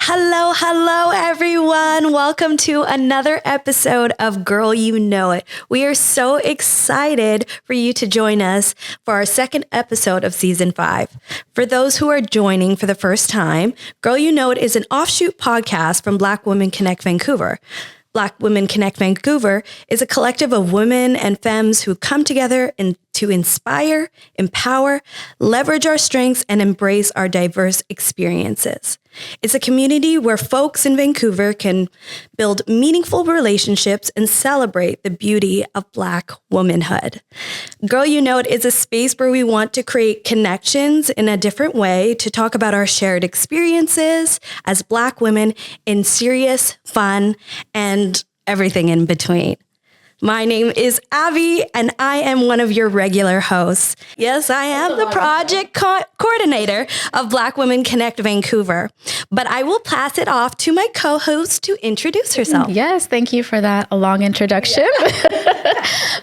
Hello, everyone. Welcome to another episode of Girl, You Know It. We are so excited for you to join us for our second episode of Season 5. For those who are joining for the first time, Girl, You Know It is an offshoot podcast from Black Women Connect Vancouver. Black Women Connect Vancouver is a collective of women and femmes who come together to inspire, empower, leverage our strengths, and embrace our diverse experiences. It's a community where folks in Vancouver can build meaningful relationships and celebrate the beauty of Black womanhood. Girl, You Know It is a space where we want to create connections in a different way to talk about our shared experiences as Black women in serious, fun, and everything in between. My name is Abby, and I am one of your regular hosts. Yes, I am the project coordinator of Black Women Connect Vancouver, but I will pass it off to my co-host to introduce herself. Yes, thank you for that long introduction.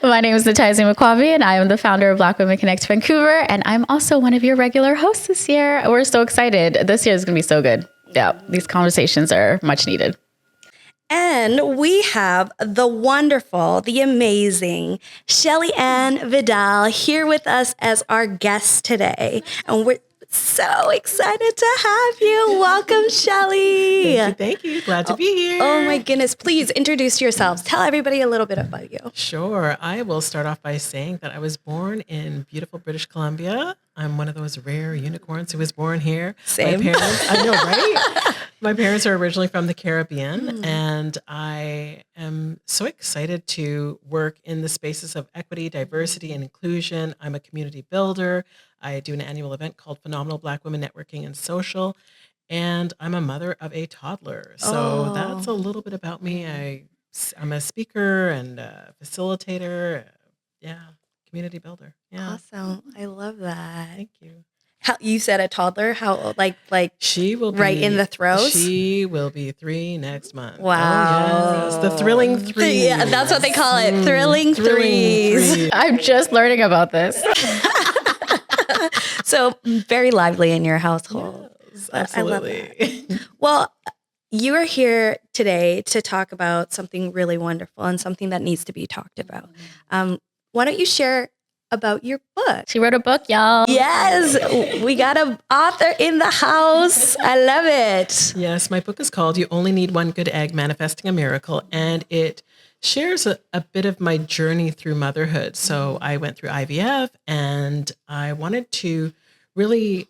My name is Nataisi McQuabi, and I am the founder of Black Women Connect Vancouver, and I'm also one of your regular hosts this year. We're so excited. This year is going to be so good. Yeah, these conversations are much needed. And we have the wonderful, the amazing Shelley-Anne Vidal here with us as our guest today. And we're so excited to have you. Welcome, Shelley. Thank you. Glad to be here. Oh my goodness. Please introduce yourselves. Tell everybody a little bit about you. Sure. I will start off by saying that I was born in beautiful British Columbia. I'm one of those rare unicorns who was born here. Same. My parents, I know, right? My parents are originally from the Caribbean, and I am so excited to work in the spaces of equity, diversity, and inclusion. I'm a community builder. I do an annual event called Phenomenal Black Women Networking and Social, and I'm a mother of a toddler. So that's a little bit about me. I'm a speaker and a facilitator. Community builder. Yeah. Awesome. I love that. Thank you. How, you said a toddler? How like she will be right in the throes? She will be 3 next month. Wow. Oh, yes. The thrilling 3. Yeah, that's what they call it. Thrilling threes. I'm just learning about this. So very lively in your household. Yes, absolutely. I love that. Well, you are here today to talk about something really wonderful and something that needs to be talked about. Why don't you share about your book? She wrote a book, y'all. Yes, we got an author in the house. I love it. Yes, my book is called You Only Need One Good Egg, Manifesting a Miracle, and it shares a bit of my journey through motherhood. So I went through IVF, and I wanted to really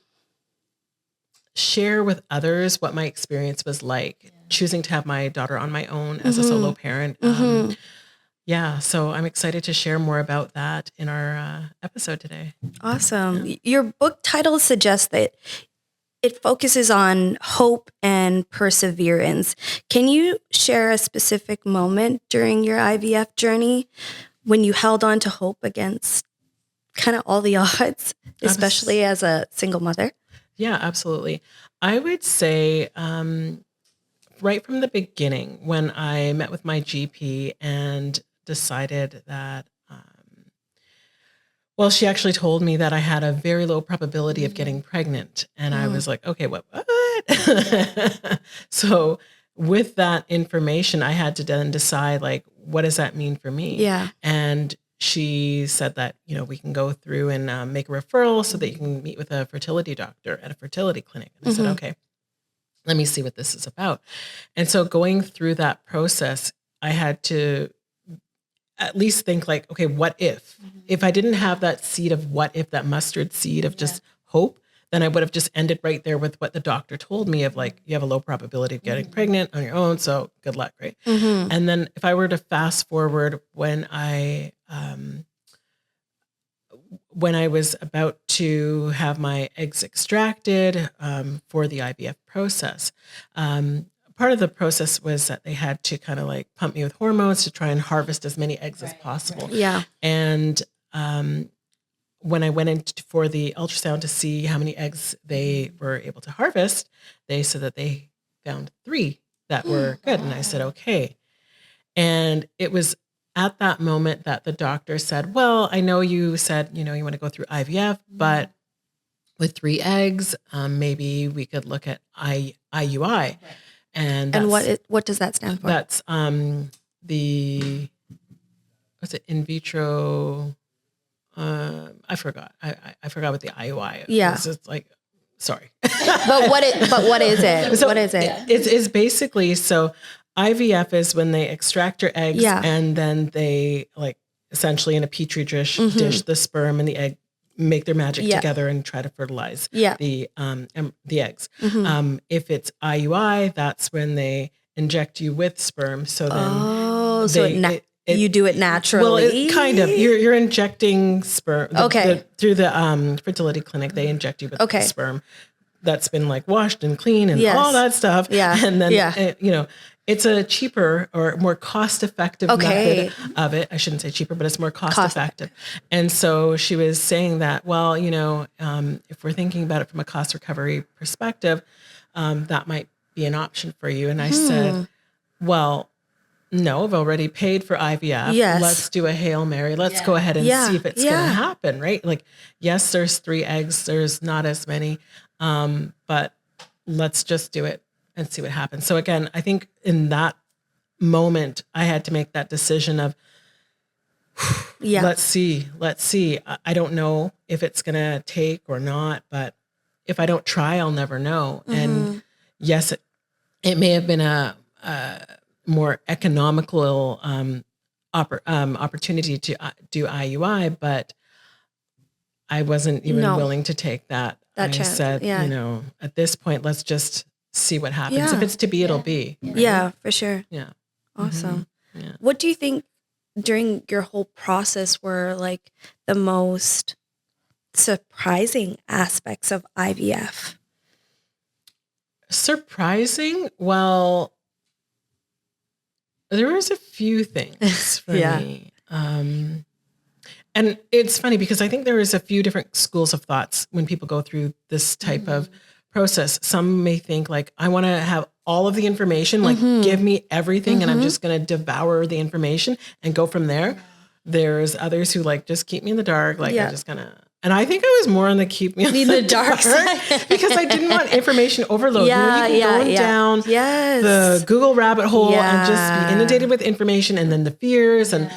share with others what my experience was like, choosing to have my daughter on my own as a solo parent. So I'm excited to share more about that in our episode today. Awesome. Yeah. Your book title suggests that it focuses on hope and perseverance. Can you share a specific moment during your IVF journey when you held on to hope against kind of all the odds, especially as a single mother? Yeah, absolutely. I would say right from the beginning, when I met with my GP and decided that, she actually told me that I had a very low probability of getting pregnant. And I was like, okay, what? So with that information, I had to then decide, like, what does that mean for me? Yeah. And she said that, we can go through and make a referral so that you can meet with a fertility doctor at a fertility clinic. And I said, okay, let me see what this is about. And so going through that process, I had to at least think like, okay, what if? If I didn't have that seed of what if, that mustard seed of just hope, then I would have just ended right there with what the doctor told me of like, you have a low probability of getting pregnant on your own, so good luck, right? And then if I were to fast forward when I was about to have my eggs extracted for the IVF process, part of the process was that they had to kind of like pump me with hormones to try and harvest as many eggs as possible. Yeah. And when I went in for the ultrasound to see how many eggs they were able to harvest, they said that they found 3 that were good. And I said, okay. And it was at that moment that the doctor said, well, I know you said, you want to go through IVF, but with 3 eggs, maybe we could look at IUI. Right. And what does that stand for? That's the, what's it, in vitro, I forgot. I forgot what the IUI is. Yeah. It's like, sorry. But what is it? So what is it? Yeah. It's basically, so IVF is when they extract your eggs and then they like essentially in a petri dish, the sperm and the egg make their magic together and try to fertilize the eggs. If it's IUI, that's when they inject you with sperm. So then you do it naturally. Well, kind of. You're injecting sperm. Through the fertility clinic, they inject you with sperm that's been like washed and clean and all that stuff. Yeah. And then it's a cheaper or more cost-effective method of it. I shouldn't say cheaper, but it's more cost-effective. And so she was saying that, well, if we're thinking about it from a cost recovery perspective, that might be an option for you. And I said, well, no, I've already paid for IVF. Yes. Let's do a Hail Mary. Let's go ahead and see if it's going to happen, right? Like, yes, there's 3 eggs. There's not as many, but let's just do it and see what happens. So again, I think in that moment, I had to make that decision of, let's see. I don't know if it's going to take or not, but if I don't try, I'll never know. And yes, it may have been a more economical opportunity to do IUI, but I wasn't even willing to take that. I chance. Said, at this point, let's just see what happens. Yeah. If it's to be, it'll be. Right? Yeah, for sure. Yeah. Awesome. Yeah. What do you think during your whole process were like the most surprising aspects of IVF? Surprising? Well, there was a few things for me. And it's funny because I think there is a few different schools of thoughts when people go through this type of process. Some may think like, I want to have all of the information, like give me everything and I'm just going to devour the information and go from there. There's others who like, just keep me in the dark. Like I'm just going to, and I think I was more on the keep me in the dark side because I didn't want information overload. You can go down the Google rabbit hole and just be inundated with information and then the fears. And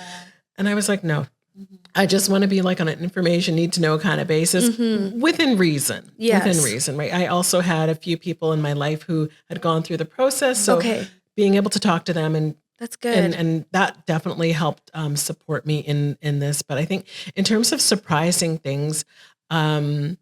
I was like, no, I just want to be like on an information, need to know kind of basis within reason. Yes. Within reason, right? I also had a few people in my life who had gone through the process. So being able to talk to them and that's good. And that definitely helped support me in this. But I think in terms of surprising things, one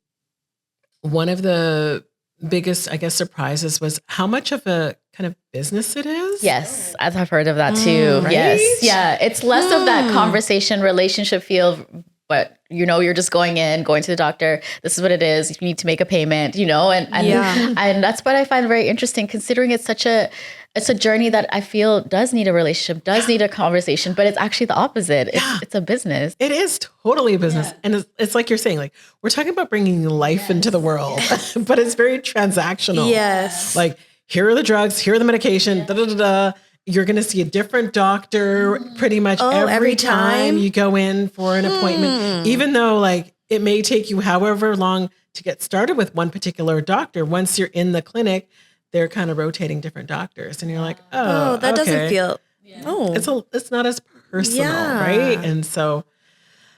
of the biggest, I guess, surprises was how much of a kind of business it is. Yes, I've heard of that too. Right? Yes. Yeah. It's less of that conversation, relationship feel, but you're just going to the doctor. This is what it is. You need to make a payment, and that's what I find very interesting considering it's a journey that I feel does need a relationship, does need a conversation, but it's actually the opposite. It's a business. It is totally a business. Yeah. And it's like you're saying, like, we're talking about bringing life into the world, but it's very transactional. Yes. Like, here are the drugs, here are the medication, You're going to see a different doctor pretty much every time you go in for an appointment, even though like it may take you however long to get started with one particular doctor. Once you're in the clinic, they're kind of rotating different doctors and you're like, that doesn't feel, it's not as personal. Right. And so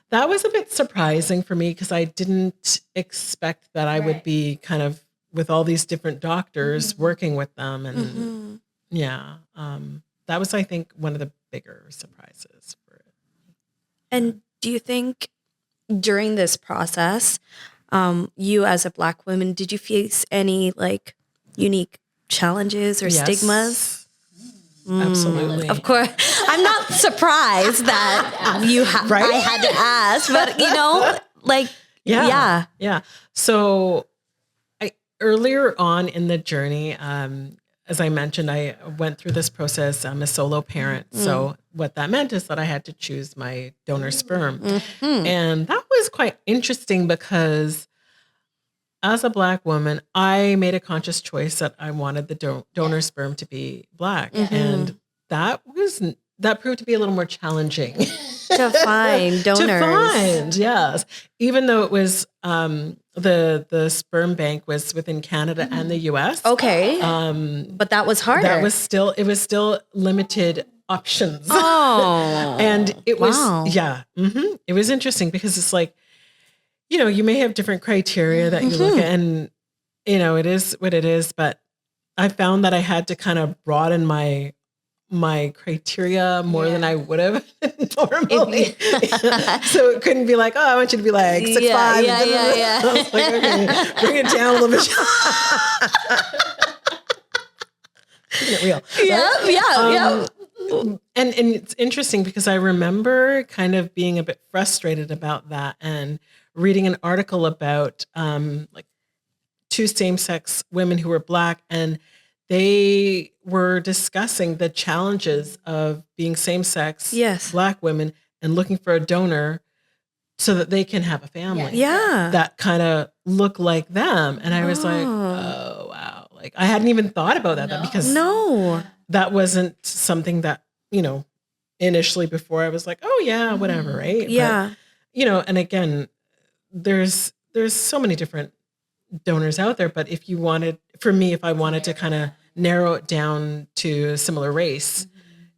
that was a bit surprising for me because I didn't expect that I would be kind of with all these different doctors working with them. And that was, I think, one of the bigger surprises for it. And do you think during this process, you as a Black woman, did you face any like unique challenges or stigmas? Absolutely. Of course. I'm not surprised that I had to ask, but Yeah. So earlier on in the journey, as I mentioned, I went through this process. I'm a solo parent. So what that meant is that I had to choose my donor sperm. And that was quite interesting because as a Black woman, I made a conscious choice that I wanted the donor sperm to be Black. And that proved to be a little more challenging. To find donors. Yes. Even though it was the sperm bank was within Canada and the US. Okay. But that was harder. It was still limited options. Oh. And it was, wow. It was interesting because it's like, you may have different criteria that you look at, and, it is what it is. But I found that I had to kind of broaden my criteria more than I would have normally. So it couldn't be like, oh, I want you to be like 6'5". Yeah. I was like, okay, bring it down a little bit. Keeping it real. Yeah. And it's interesting because I remember kind of being a bit frustrated about that and reading an article about like two same-sex women who were Black, and they were discussing the challenges of being same-sex Black women and looking for a donor so that they can have a family. Yeah. That kind of look like them. And I was like, oh, wow. Like I hadn't even thought about that because that wasn't something that, initially before I was like, oh yeah, whatever. Right. Yeah. But, and again, there's so many different donors out there, but if I wanted to kind of narrow it down to a similar race,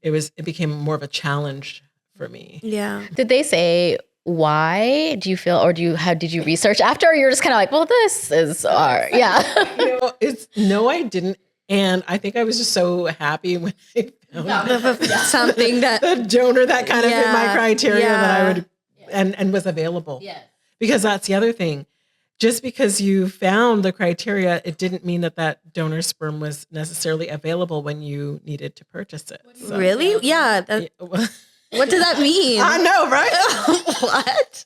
it became more of a challenge for me. Yeah. Did they say why? Do you feel, or did you research after, or you're just kind of like, well, this is our, no, I didn't. And I think I was just so happy when I found something that the donor that kind of fit my criteria that I would, and was available. Yes. Because that's the other thing. Just because you found the criteria, it didn't mean that donor sperm was necessarily available when you needed to purchase it. So. Really? Yeah. What does that mean? I know, right? What?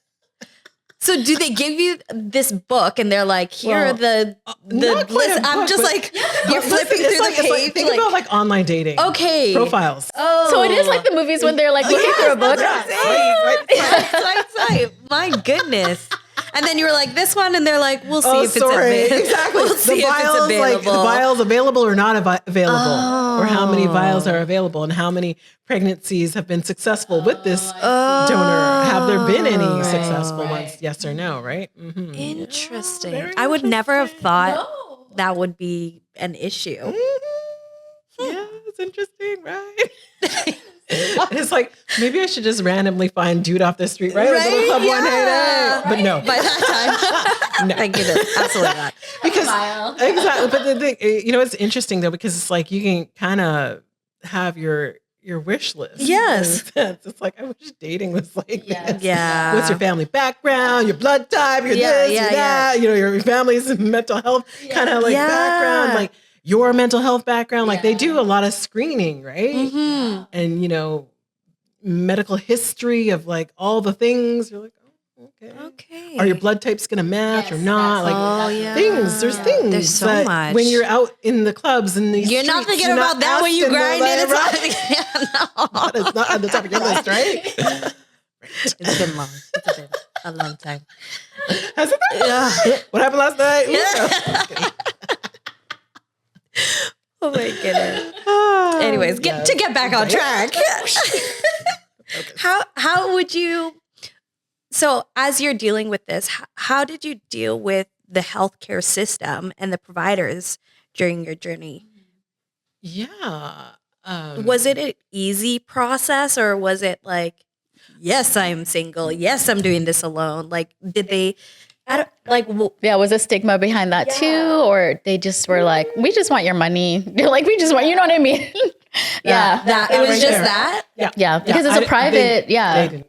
So do they give you this book and they're like, here are the list? I'm just like, you're flipping through the page. Think about like online dating. Okay. Profiles. Oh. So it is like the movies when they're like looking for a book. Right. My goodness. And then you were like, this one, and they're like, we'll see if it's available. Exactly. We'll see if it's available. Like the vials available or not available, or how many vials are available, and how many pregnancies have been successful with this donor. Have there been any successful ones? Yes or no? Right. Mm-hmm. Interesting. Yeah, I would never have thought that would be an issue. Mm-hmm. Yeah, it's interesting, right? It's like, maybe I should just randomly find dude off the street, right? Like a little club 188. But no. By that time. No. Thank goodness. Absolutely not. Because, exactly. But the thing, it's interesting though, because it's like, you can kind of have your wish list. Yes. It's like, I wish dating was like this. Yeah. What's your family background, your blood type, your this, your that, your family's mental health kind of like background, like your mental health background. Like they do a lot of screening, right? Mm-hmm. And, medical history of like all the things. You're like, oh, okay. Are your blood types going to match or not? Like things, there's things. There's so that much. when you're out in the clubs and these you're not thinking about that when you grind it. It's not on the top of your list, right? It's been long. It's been a long time. Has it been? Yeah. What happened last night? Oh my goodness. Anyways, get back on track. How would you, so as you're dealing with this, how did you deal with the healthcare system and the providers during your journey? Yeah. Was it an easy process, or was it like, yes, I'm single. Yes, I'm doing this alone. Like, did they, was a stigma behind that too? Or they just were like, we just want your money. They're like, we just want, you know what I mean? That it was right just there. That? Yeah. Because it's a private, Yeah.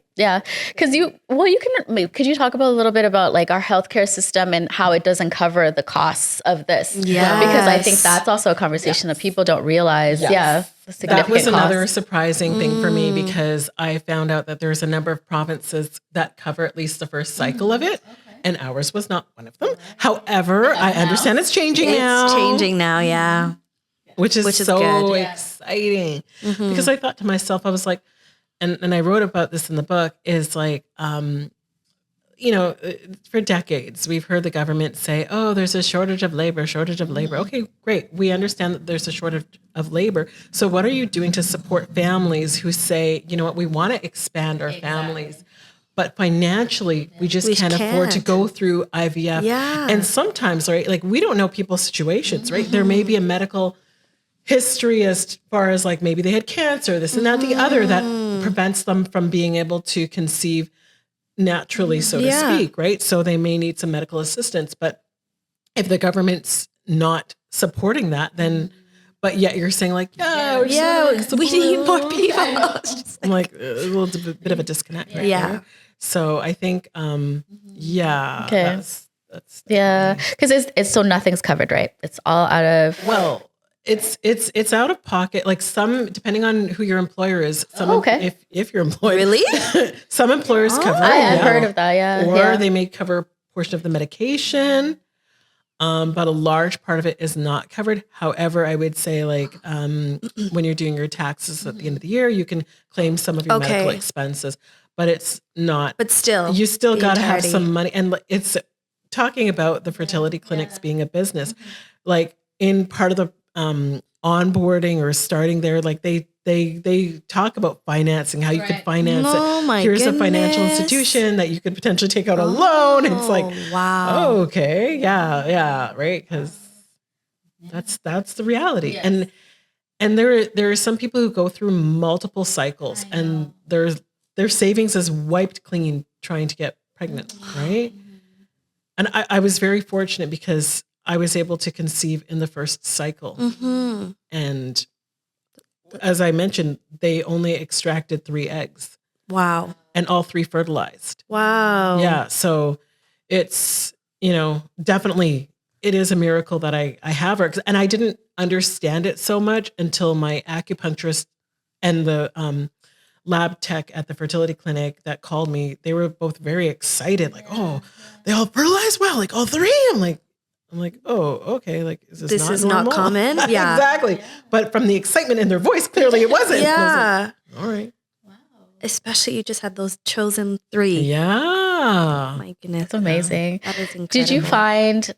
Because could you talk about a little bit about like our healthcare system and how it doesn't cover the costs of this? Yeah. Because I think that's also a conversation that people don't realize. Yes. Yeah. That was another surprising thing for me, because I found out that there's a number of provinces that cover at least the first cycle of it. And ours was not one of them. However, I understand it's changing now. It's changing now, yeah. Which is so good. Exciting. Mm-hmm. Because I thought to myself, I was like, and I wrote about this in the book, is like, for decades, we've heard the government say, oh, there's a shortage of labor. Okay, great. We understand that there's a shortage of labor. So what are you doing to support families who say, you know what, we want to expand our families, but financially we just We can't afford to can't. go through IVF. Yeah. And sometimes, right, like we don't know people's situations, right? There may be a medical history as far as like maybe they had cancer, this and that, the other, that prevents them from being able to conceive naturally, so to speak, right? So they may need some medical assistance. But if the government's not supporting that, then, but yet you're saying like, we need more people. I'm like a little bit of a disconnect right there. So I think, Okay. that's Because it's so nothing's covered, right? It's all out of. well, it's out of pocket. Like some, depending on who your employer is. Some if you're employed, Really? some employers cover. I have heard of that. Yeah. Or they may cover a portion of the medication. But a large part of it is not covered. However, I would say like when you're doing your taxes at the end of the year, you can claim some of your medical expenses, but it's not. But still, you still got to have entirety. some money. And it's talking about the fertility clinics being a business, like in part of the onboarding or starting there, like they talk about financing, how you could finance it. Here's a financial institution that you could potentially take out a loan. It's like, wow. Okay. Yeah. Right. Cause that's the reality. And there are some people who go through multiple cycles and their savings is wiped clean trying to get pregnant. Right. And I was very fortunate because I was able to conceive in the first cycle. And as I mentioned, they only extracted 3 eggs. Wow. And all 3 fertilized. Wow. Yeah. So it's, definitely it is a miracle that I have her. And I didn't understand it so much until my acupuncturist and the lab tech at the fertility clinic that called me. They were both very excited. Like, oh, they all fertilized well, like all 3. I'm like, oh, okay. Like, is this is normal? not common. Yeah. Exactly. But from the excitement in their voice, clearly it wasn't. Yeah. I was like, all right. Especially you just had those chosen 3. Yeah. My goodness. It's amazing. That is incredible. Did you find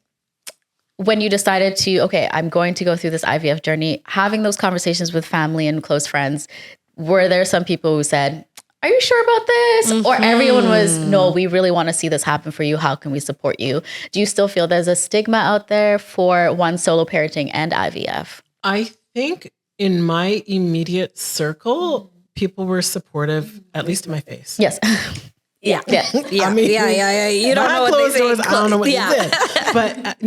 when you decided to, okay, I'm going to go through this IVF journey, having those conversations with family and close friends, were there some people who said, are you sure about this? Or everyone was, no, we really want to see this happen for you. How can we support you? Do you still feel there's a stigma out there for one, solo parenting and IVF? I think in my immediate circle, people were supportive, at least in my face. Yes. Yeah. I mean, You don't know what closed they doors, say. I don't know what they did. But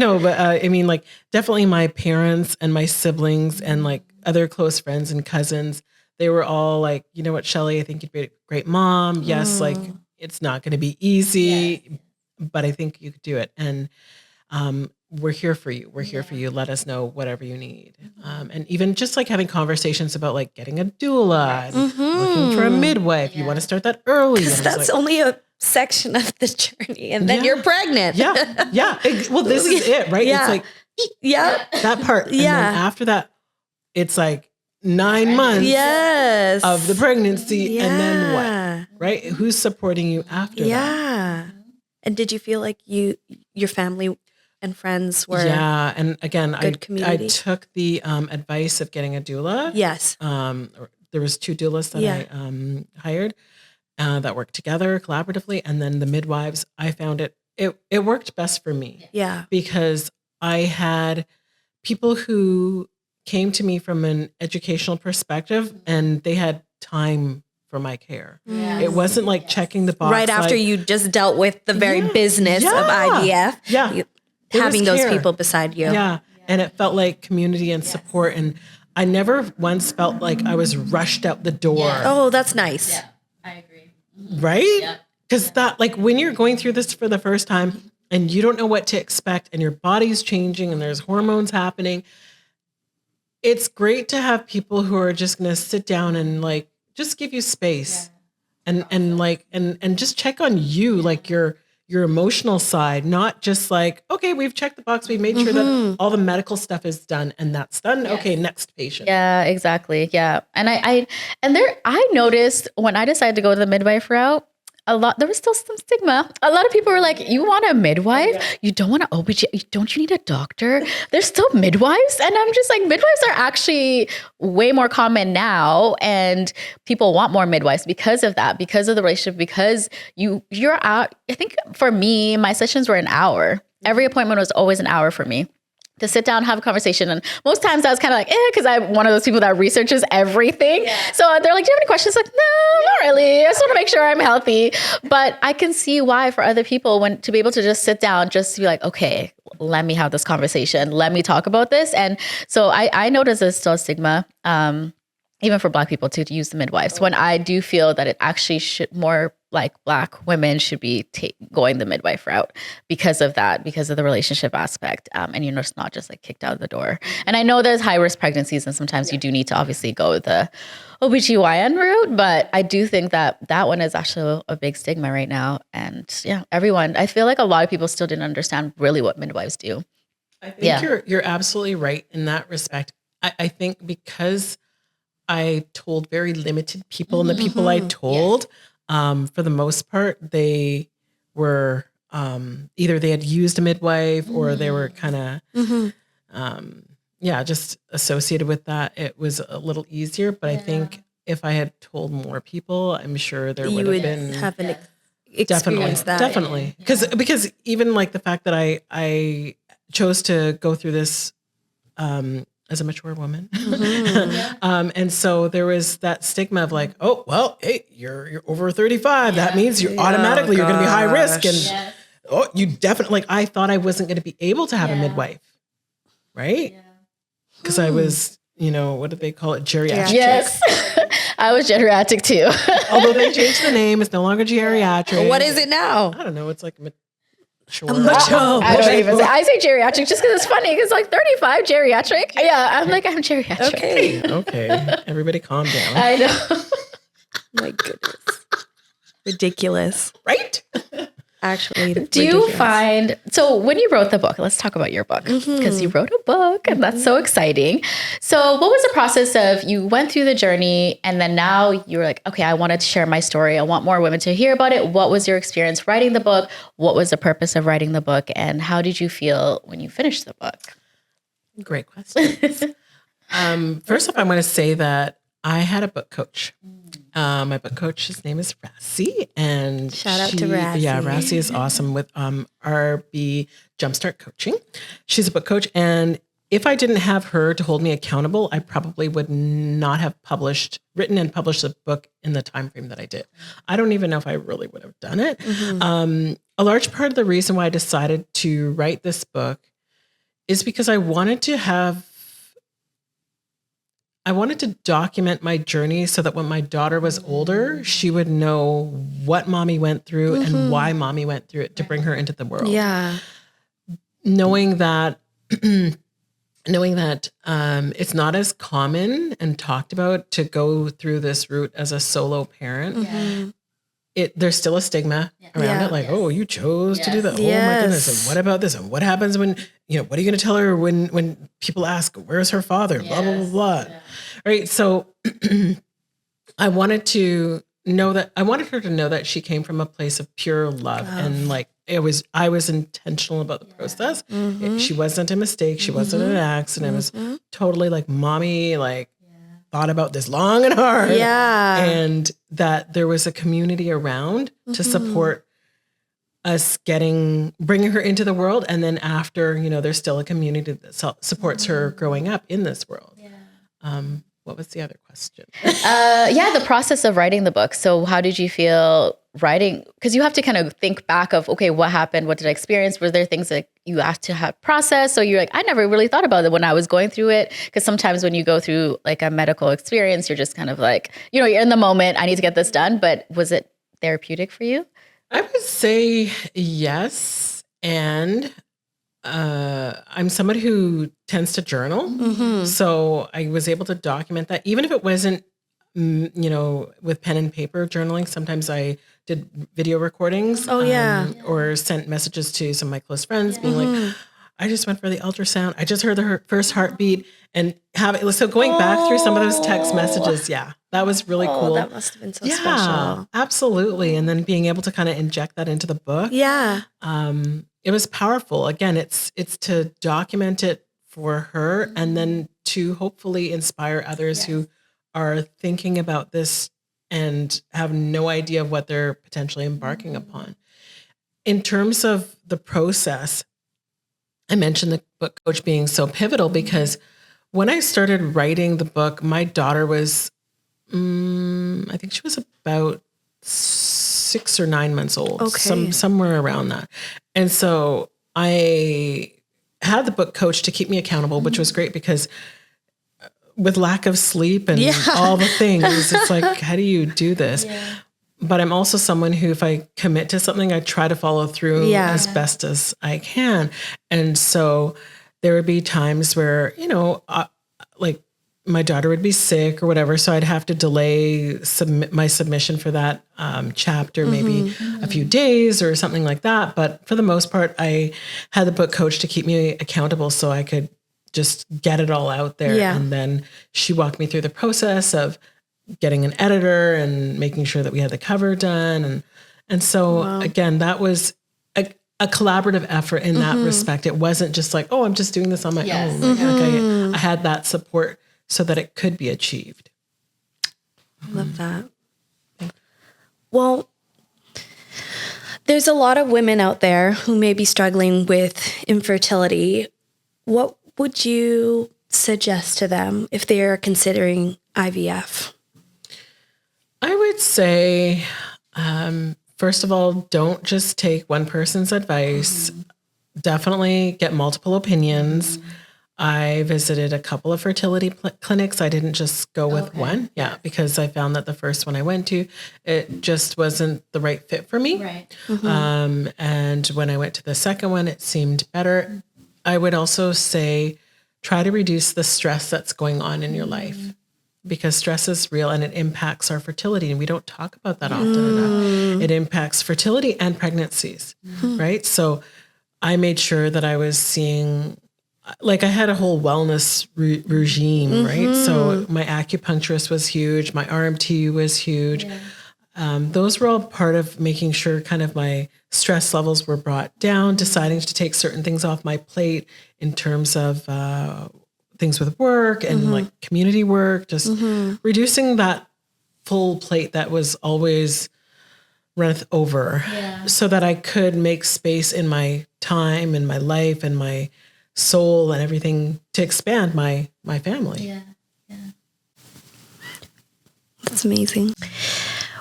I mean, like definitely my parents and my siblings and like other close friends and cousins, they were all like, you know what, Shelley, I think you'd be a great mom. Yes, like it's not going to be easy, but I think you could do it. And we're here for you. We're here for you. Let us know whatever you need. And even just like having conversations about like getting a doula and looking for a midwife. You want to start that early. Because that's only a section of the journey. And then you're pregnant. Yeah. Well, this is it, right? Yeah. It's like that part. And then after that, it's like 9 months of the pregnancy. And then what? Right? Who's supporting you after that? Yeah. And did you feel like your family and friends were and again, I took the advice of getting a doula. Yes. There was 2 doulas that I hired that worked together collaboratively. And then the midwives, I found it worked best for me. Yeah. Because I had people who came to me from an educational perspective and they had time for my care. Yes. It wasn't like checking the box. Right after you just dealt with the very business of IVF. Yeah. Having those people beside you. Yeah. And it felt like community and support. And I never once felt like I was rushed out the door. Yeah. Oh, that's nice. Yeah, I agree. Right? Because that, like when you're going through this for the first time and you don't know what to expect and your body's changing and there's hormones happening, it's great to have people who are just going to sit down and like, just give you space and just check on you, like your emotional side, not just like, okay, we've checked the box. We've made sure that all the medical stuff is done and that's done. Yes. Okay. Next patient. Yeah, exactly. Yeah. And I noticed when I decided to go the midwife route, there was still some stigma. A lot of people were like, you want a midwife? You don't want an OBGYN? Don't you need a doctor? There's still midwives. And I'm just like, midwives are actually way more common now. And people want more midwives because of that, because of the relationship, because you're out. I think for me, my sessions were an hour. Every appointment was always an hour for me to sit down, have a conversation. And most times I was kind of like, because I'm one of those people that researches everything. Yeah. So they're like, do you have any questions? Like, no, not really. I just want to make sure I'm healthy. But I can see why for other people, to be able to just sit down, just to be like, okay, let me have this conversation. Let me talk about this. And so I notice there's still a stigma, even for Black people to use the midwives, when I do feel that it actually should more like Black women should be going the midwife route because of that, because of the relationship aspect. And you're not just like kicked out of the door. And I know there's high risk pregnancies and sometimes you do need to obviously go the OBGYN route, but I do think that one is actually a big stigma right now. And yeah, I feel like a lot of people still didn't understand really what midwives do. I think you're absolutely right in that respect. I think because I told very limited people, and the people I told, for the most part, they were either they had used a midwife or they were kind of, just associated with that. It was a little easier, but I think if I had told more people, I'm sure there would have been definitely because even like the fact that I chose to go through this as a mature woman. And so there was that stigma of like, oh, well, hey, you're over 35. That means you're automatically, you're going to be high risk. And you definitely, like, I thought I wasn't going to be able to have a midwife. Right. Because I was, what did they call it? Geriatric. Yes. I was geriatric too. Although they changed the name, it's no longer geriatric. What is it now? I don't know. It's like I don't even say. I say geriatric just because it's funny. Because like 35 geriatric. Yeah, I'm geriatric. Okay. Everybody, calm down. I know. My goodness, ridiculous, right? Actually, do you find so when you wrote the book? Let's talk about your book because you wrote a book, and that's so exciting. So, what was the process of you went through the journey, and then now you're like, okay, I wanted to share my story. I want more women to hear about it. What was your experience writing the book? What was the purpose of writing the book, and how did you feel when you finished the book? Great questions. First off, I want to say that I had a book coach. My book coach, his name is Rassi, and shout out to Rassi. Yeah, Rassi is awesome with RB Jumpstart Coaching. She's a book coach, and if I didn't have her to hold me accountable, I probably would not have written and published a book in the time frame that I did. I don't even know if I really would have done it. A large part of the reason why I decided to write this book is because I wanted to document my journey so that when my daughter was older, she would know what mommy went through and why mommy went through it to bring her into the world. Yeah. Knowing that it's not as common and talked about to go through this route as a solo parent. There's still a stigma around it. Like, oh, you chose to do that. Oh my goodness. And what about this? And what happens when, what are you going to tell her when people ask, where's her father? Blah, blah, blah, blah. Right. So I wanted her to know that she came from a place of pure love. And like, I was intentional about the process. She wasn't a mistake. She wasn't an accident. It was totally like mommy, like, thought about this long and hard. Yeah. And that there was a community around to support us bringing her into the world. And then after, there's still a community that supports her growing up in this world. Yeah. What was the other question? The process of writing the book. So how did you feel writing? Because you have to kind of think back of, okay, what happened? What did I experience? Were there things that you have to have processed? So you're like, I never really thought about it when I was going through it. Because sometimes when you go through like a medical experience, you're just kind of like, you're in the moment, I need to get this done. But was it therapeutic for you? I would say yes. And I'm somebody who tends to journal. So I was able to document that, even if it wasn't, with pen and paper journaling. Sometimes I did video recordings. Or sent messages to some of my close friends being like, I just went for the ultrasound. I just heard the first heartbeat, and so going back through some of those text messages. Yeah. that was really cool. That must have been so special. Absolutely. And then being able to kind of inject that into the book. Yeah. It was powerful. Again, it's to document it for her and then to hopefully inspire others who are thinking about this and have no idea of what they're potentially embarking upon. In terms of the process, I mentioned the book coach being so pivotal because when I started writing the book, my daughter was, I think she was about 6 or 9 months old, somewhere around that. And so I had the book coach to keep me accountable, which was great because with lack of sleep and all the things, it's like, how do you do this? Yeah. But I'm also someone who, if I commit to something, I try to follow through as best as I can. And so there would be times where, like my daughter would be sick or whatever. So I'd have to delay my submission for that chapter, maybe a few days or something like that. But for the most part, I had the book coach to keep me accountable so I could just get it all out there. Yeah. And then she walked me through the process of getting an editor and making sure that we had the cover done. And so again, that was a collaborative effort in that respect. It wasn't just like, oh, I'm just doing this on my own. Like I had that support so that it could be achieved. I love that. Well, there's a lot of women out there who may be struggling with infertility. What would you suggest to them if they are considering IVF? I would say, first of all, don't just take one person's advice. Definitely get multiple opinions. I visited a couple of fertility clinics. I didn't just go with one. Yeah, because I found that the first one I went to, it just wasn't the right fit for me. Right. And when I went to the second one, it seemed better. I would also say, try to reduce the stress that's going on in your life. Because stress is real and it impacts our fertility. And we don't talk about that often enough. It impacts fertility and pregnancies, right? So I made sure that I was seeing, like I had a whole wellness regime, right? So my acupuncturist was huge. My RMT was huge. Those were all part of making sure kind of my stress levels were brought down, deciding to take certain things off my plate in terms of things with work and like community work, just reducing that full plate that was always runneth over so that I could make space in my time and my life and my soul and everything to expand my family. Yeah. That's amazing.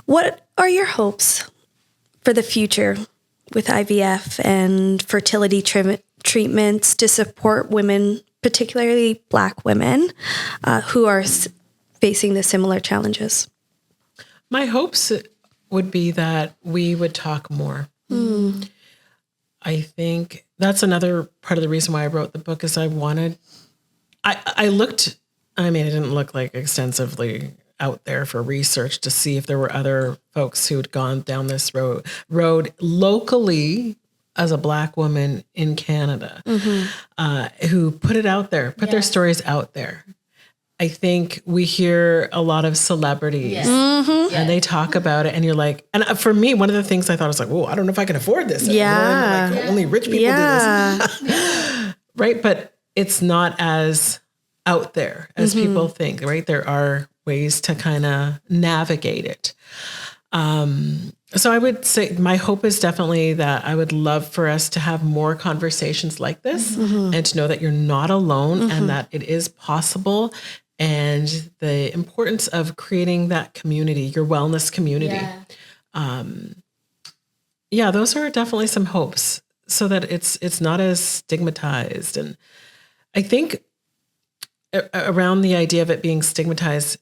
What are your hopes for the future with IVF and fertility treatments to support women, particularly Black women, who are facing the similar challenges? My hopes would be that we would talk more. I think that's another part of the reason why I wrote the book is I didn't look like extensively out there for research to see if there were other folks who had gone down this road locally as a Black woman in Canada, who put it out there, put their stories out there. I think we hear a lot of celebrities and they talk about it and you're like, and for me, one of the things I thought was like, oh, I don't know if I can afford this. Only rich people do this. Right. But it's not as out there as people think, right? There are ways to kind of navigate it. So I would say my hope is definitely that I would love for us to have more conversations like this and to know that you're not alone and that it is possible, and the importance of creating that community, your wellness community. Those are definitely some hopes so that it's not as stigmatized. And I think around the idea of it being stigmatized,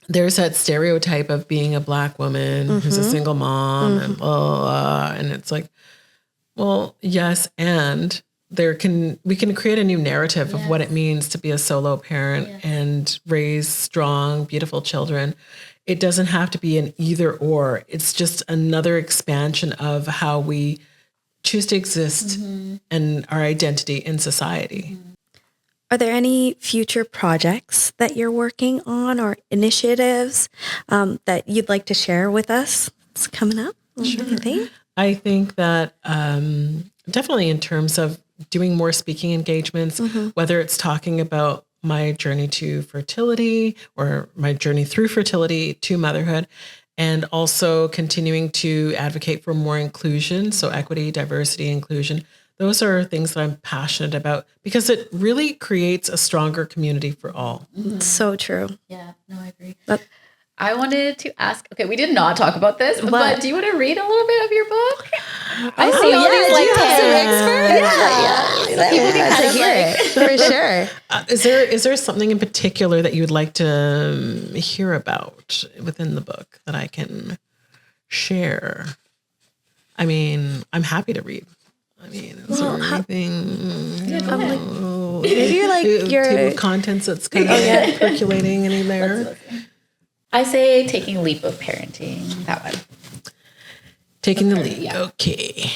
there's that stereotype of being a Black woman who's a single mom and blah, blah, blah. And it's like, well, yes. And we can create a new narrative of what it means to be a solo parent and raise strong, beautiful children. It doesn't have to be an either or. It's just another expansion of how we choose to exist and our identity in society. Are there any future projects that you're working on or initiatives that you'd like to share with us? It's coming up. Sure. Anything? I think that definitely in terms of doing more speaking engagements, whether it's talking about my journey to fertility or my journey through fertility to motherhood, and also continuing to advocate for more inclusion. So equity, diversity, inclusion. Those are things that I'm passionate about because it really creates a stronger community for all. So true. Yeah, no, I agree. But- I wanted to ask, okay, we did not talk about this, but do you want to read a little bit of your book? I see all these like I'd like to hear it for sure. Is there something in particular that you would like to hear about within the book that I can share? I mean, I'm happy to read. I mean, is there anything? Maybe you're like your table of contents that's kind of percolating in there. I say Taking a Leap of Parenting, that one. Taking the leap. Yeah. Okay.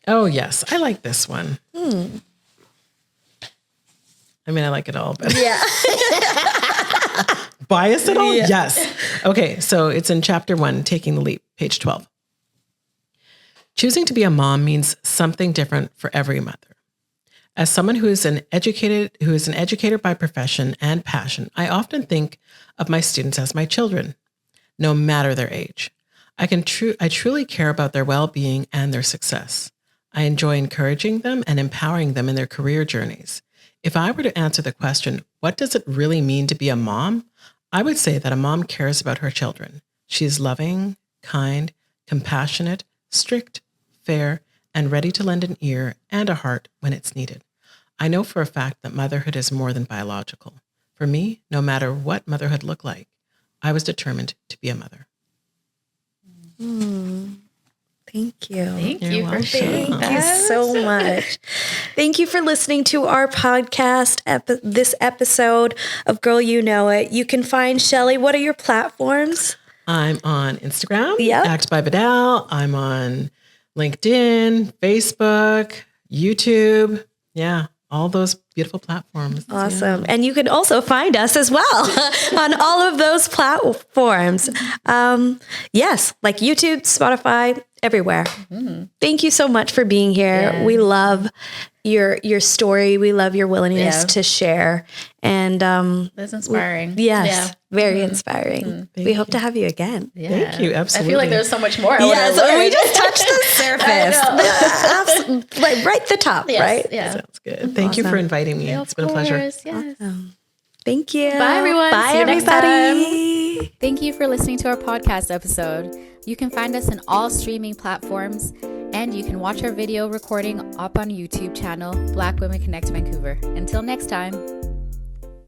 Oh, yes. I like this one. I mean, I like it all, but yeah. bias at all? Yeah. Yes. Okay. So it's in chapter 1, Taking the Leap, page 12. Choosing to be a mom means something different for every mother. As someone who is an educator by profession and passion, I often think of my students as my children, no matter their age. I truly care about their well-being and their success. I enjoy encouraging them and empowering them in their career journeys. If I were to answer the question, what does it really mean to be a mom? I would say that a mom cares about her children. She is loving, kind, compassionate, strict, fair, and ready to lend an ear and a heart when it's needed. I know for a fact that motherhood is more than biological. For me, no matter what motherhood looked like, I was determined to be a mother. Thank you. Thank You're you for welcome. sharing Thank that. you so much. Thank you for listening to our podcast, this episode of Girl You Know It. You can find Shelley. What are your platforms? I'm on Instagram, Yep. Act by Vidal. I'm on LinkedIn, Facebook, YouTube. Yeah, all those beautiful platforms. Awesome. And you can also find us as well on all of those platforms. Yes, like YouTube, Spotify, everywhere. Thank you so much for being here. Yeah. We love your story. We love your willingness Yeah. to share. And That's inspiring. yes, very inspiring. We hope to have you again. Yeah. Thank you. I Absolutely. feel like there's so much more. I wanna Yeah, so learn. we just touched the surface. Like right at the top, Yes, right? Yeah. Sounds good. Thank you for inviting me. It's been a pleasure. Yes. Thank you. Bye, everyone. Bye, See you next everybody. Thank you for listening to our podcast episode. You can find us in all streaming platforms, and you can watch our video recording up on YouTube channel, Black Women Connect Vancouver. Until next time.